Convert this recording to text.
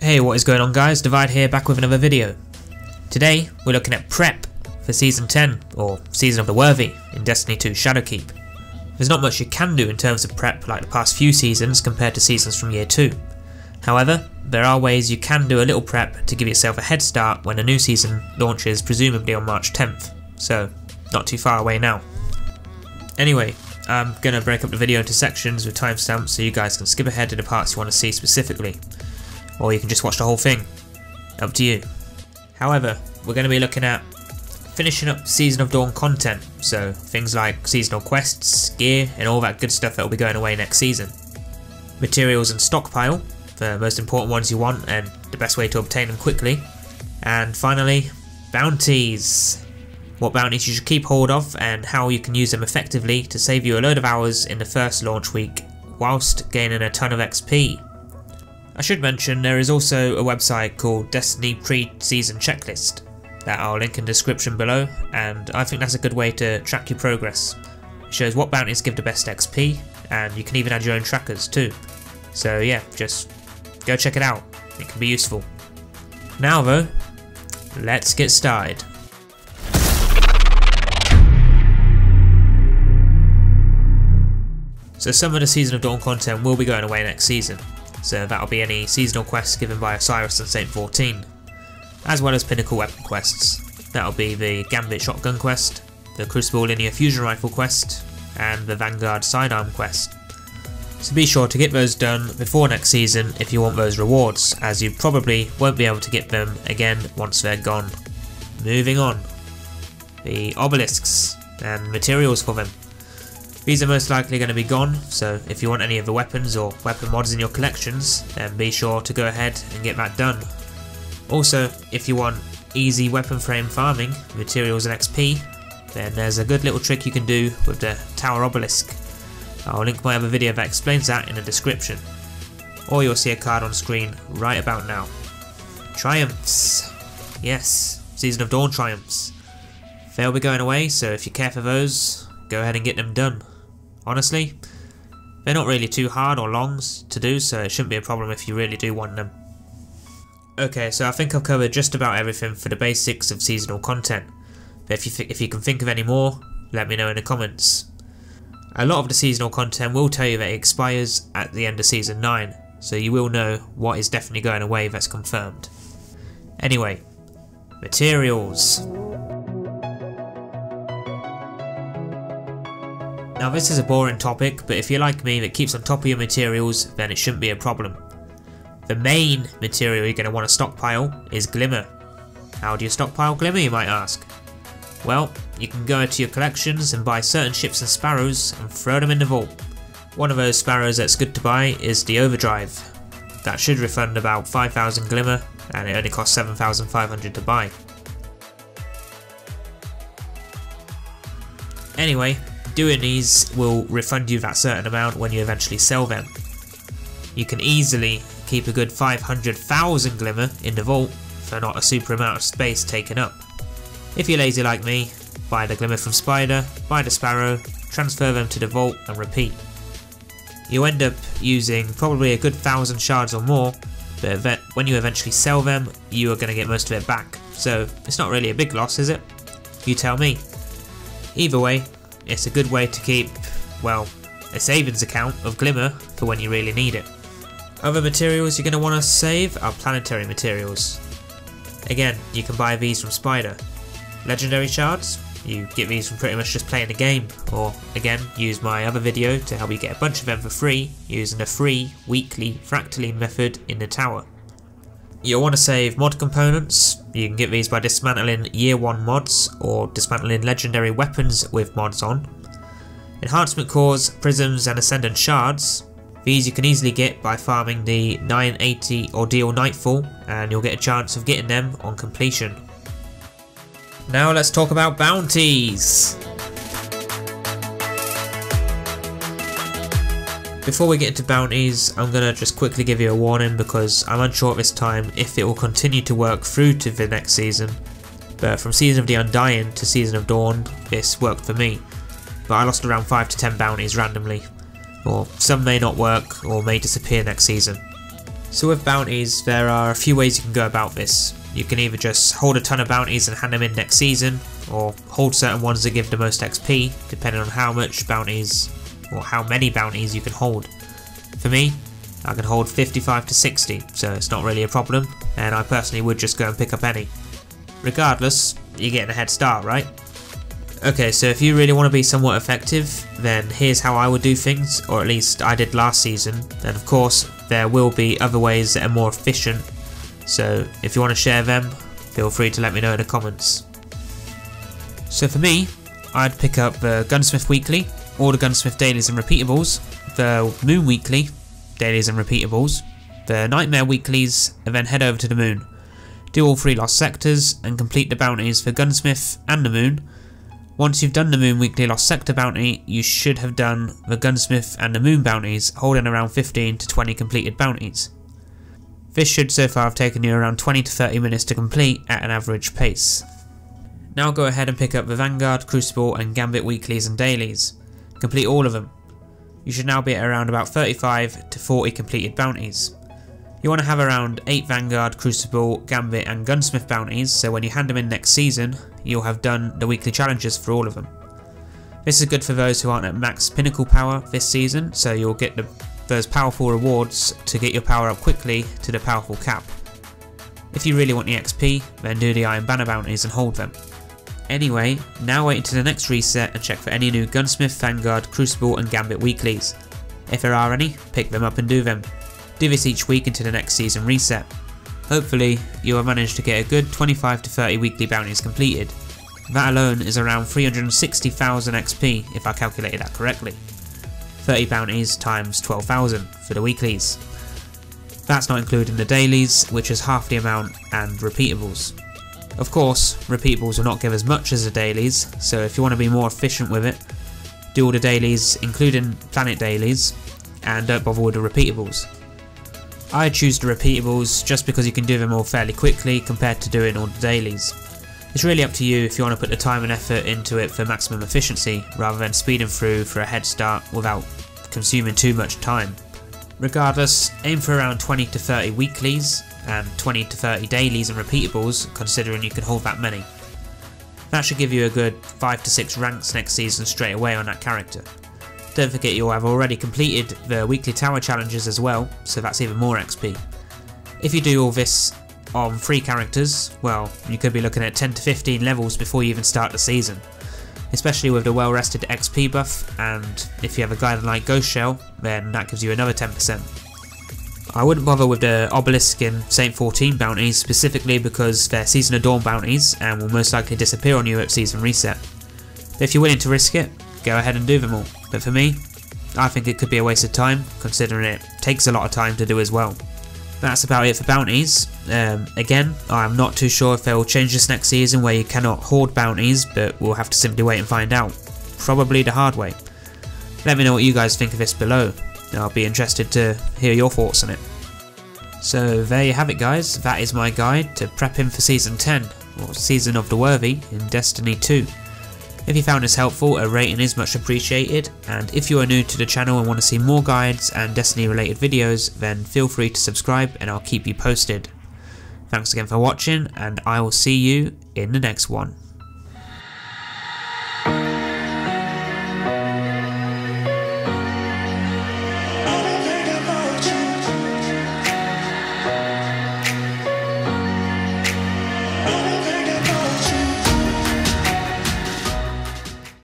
Hey, what is going on guys, Divide here, back with another video. Today we're looking at prep for Season 10, or Season of the Worthy, in Destiny 2 Shadowkeep. There's not much you can do in terms of prep like the past few seasons compared to seasons from Year 2. However, there are ways you can do a little prep to give yourself a head start when a new season launches, presumably on March 10th, so not too far away now. Anyway, I'm going to break up the video into sections with timestamps so you guys can skip ahead to the parts you want to see specifically. Or you can just watch the whole thing, up to you. However, we're going to be looking at finishing up Season of Dawn content, so things like seasonal quests, gear and all that good stuff that will be going away next season. Materials and stockpile, the most important ones you want and the best way to obtain them quickly. And finally, bounties. What bounties you should keep hold of and how you can use them effectively to save you a load of hours in the first launch week whilst gaining a ton of XP. I should mention there is also a website called Destiny Pre-Season Checklist that I'll link in the description below, and I think that's a good way to track your progress. It shows what bounties give the best XP, and you can even add your own trackers too. So yeah, just go check it out, it can be useful. Now though, let's get started. So some of the Season of Dawn content will be going away next season. So that'll be any seasonal quests given by Osiris and Saint 14, as well as pinnacle weapon quests. That'll be the Gambit shotgun quest, the Crucible linear fusion rifle quest, and the Vanguard sidearm quest. So be sure to get those done before next season if you want those rewards, as you probably won't be able to get them again once they're gone. Moving on, the obelisks and materials for them. These are most likely going to be gone, so if you want any of the weapons or weapon mods in your collections, then be sure to go ahead and get that done. Also, if you want easy weapon frame farming, materials and XP, then there's a good little trick you can do with the tower obelisk. I'll link my other video that explains that in the description. Or you'll see a card on screen right about now. Triumphs. Yes, Season of Dawn triumphs. They'll be going away, so if you care for those, go ahead and get them done. Honestly, they're not really too hard or long to do, so it shouldn't be a problem if you really do want them. Okay, so I think I've covered just about everything for the basics of seasonal content, but if you can think of any more, let me know in the comments. A lot of the seasonal content will tell you that it expires at the end of Season 9, so you will know what is definitely going away that's confirmed. Anyway, materials. Now this is a boring topic, but if you're like me that keeps on top of your materials, then it shouldn't be a problem. The main material you're going to want to stockpile is glimmer. How do you stockpile glimmer, you might ask? Well, you can go to your collections and buy certain ships and sparrows and throw them in the vault. One of those sparrows that's good to buy is the overdrive. That should refund about 5,000 glimmer, and it only costs 7,500 to buy. Anyway, doing these will refund you that certain amount when you eventually sell them. You can easily keep a good 500,000 glimmer in the vault for not a super amount of space taken up. If you're lazy like me, buy the glimmer from Spider, buy the sparrow, transfer them to the vault and repeat. You end up using probably a good 1,000 shards or more, but when you eventually sell them, you are going to get most of it back, so it's not really a big loss, is it? You tell me. Either way, it's a good way to keep, well, a savings account of glimmer for when you really need it. Other materials you're going to want to save are planetary materials. Again, you can buy these from Spider. Legendary shards, you get these from pretty much just playing the game, or again, use my other video to help you get a bunch of them for free using the free weekly fractaling method in the tower. You'll want to save mod components. You can get these by dismantling Year 1 mods or dismantling legendary weapons with mods on. Enhancement cores, prisms and ascendant shards. These you can easily get by farming the 980 Ordeal Nightfall, and you'll get a chance of getting them on completion. Now let's talk about bounties. Before we get into bounties, I'm going to just quickly give you a warning because I'm unsure at this time if it will continue to work through to the next season, but from Season of the Undying to Season of Dawn, this worked for me, but I lost around 5 to 10 bounties randomly, or some may not work or may disappear next season. So with bounties, there are a few ways you can go about this. You can either just hold a ton of bounties and hand them in next season, or hold certain ones that give the most XP, depending on how much bounties or how many bounties you can hold. For me, I can hold 55 to 60, so it's not really a problem, and I personally would just go and pick up any. Regardless, you're getting a head start, right? Okay, so if you really want to be somewhat effective, then here's how I would do things, or at least I did last season, and of course there will be other ways that are more efficient, so if you want to share them, feel free to let me know in the comments. So for me, I'd pick up the Gunsmith Weekly, all the Gunsmith Dailies and Repeatables, the Moon Weekly, Dailies and Repeatables, the Nightmare Weeklies, and then head over to the Moon. Do all 3 Lost Sectors, and complete the bounties for Gunsmith and the Moon. Once you've done the Moon Weekly Lost Sector bounty, you should have done the Gunsmith and the Moon bounties, holding around 15 to 20 completed bounties. This should so far have taken you around 20 to 30 minutes to complete at an average pace. Now go ahead and pick up the Vanguard, Crucible and Gambit Weeklies and Dailies. Complete all of them. You should now be at around about 35 to 40 completed bounties. You want to have around 8 Vanguard, Crucible, Gambit and Gunsmith bounties, so when you hand them in next season, you'll have done the weekly challenges for all of them. This is good for those who aren't at max pinnacle power this season, so you'll get those powerful rewards to get your power up quickly to the powerful cap. If you really want the XP, then do the Iron Banner bounties and hold them. Anyway, now wait until the next reset and check for any new Gunsmith, Vanguard, Crucible and Gambit weeklies. If there are any, pick them up and do them. Do this each week until the next season reset. Hopefully, you will manage to get a good 25 to 30 weekly bounties completed. That alone is around 360,000 XP if I calculated that correctly. 30 bounties times 12,000 for the weeklies. That's not including the dailies, which is half the amount, and repeatables. Of course, repeatables will not give as much as the dailies, so if you want to be more efficient with it, do all the dailies including planet dailies, and don't bother with the repeatables. I choose the repeatables just because you can do them all fairly quickly compared to doing all the dailies. It's really up to you if you want to put the time and effort into it for maximum efficiency, rather than speeding through for a head start without consuming too much time. Regardless, aim for around 20 to 30 weeklies, and 20 to 30 dailies and repeatables, considering you can hold that many. That should give you a good 5 to 6 ranks next season straight away on that character. Don't forget you'll have already completed the weekly tower challenges as well, so that's even more XP. If you do all this on 3 characters, well, you could be looking at 10 to 15 levels before you even start the season. Especially with the well rested XP buff, and if you have a guide like Ghost Shell, then that gives you another 10%. I wouldn't bother with the obelisk in Saint 14 bounties specifically because they're Season of Dawn bounties and will most likely disappear on you at season reset. But if you're willing to risk it, go ahead and do them all. But for me, I think it could be a waste of time, considering it takes a lot of time to do as well. That's about it for bounties. Again, I'm not too sure if they'll change this next season where you cannot hoard bounties, but we'll have to simply wait and find out. Probably the hard way. Let me know what you guys think of this below. I'll be interested to hear your thoughts on it. So there you have it guys, that is my guide to prepping for Season 10, or Season of the Worthy in Destiny 2. If you found this helpful, a rating is much appreciated, and if you are new to the channel and want to see more guides and Destiny related videos, then feel free to subscribe and I'll keep you posted. Thanks again for watching, and I will see you in the next one.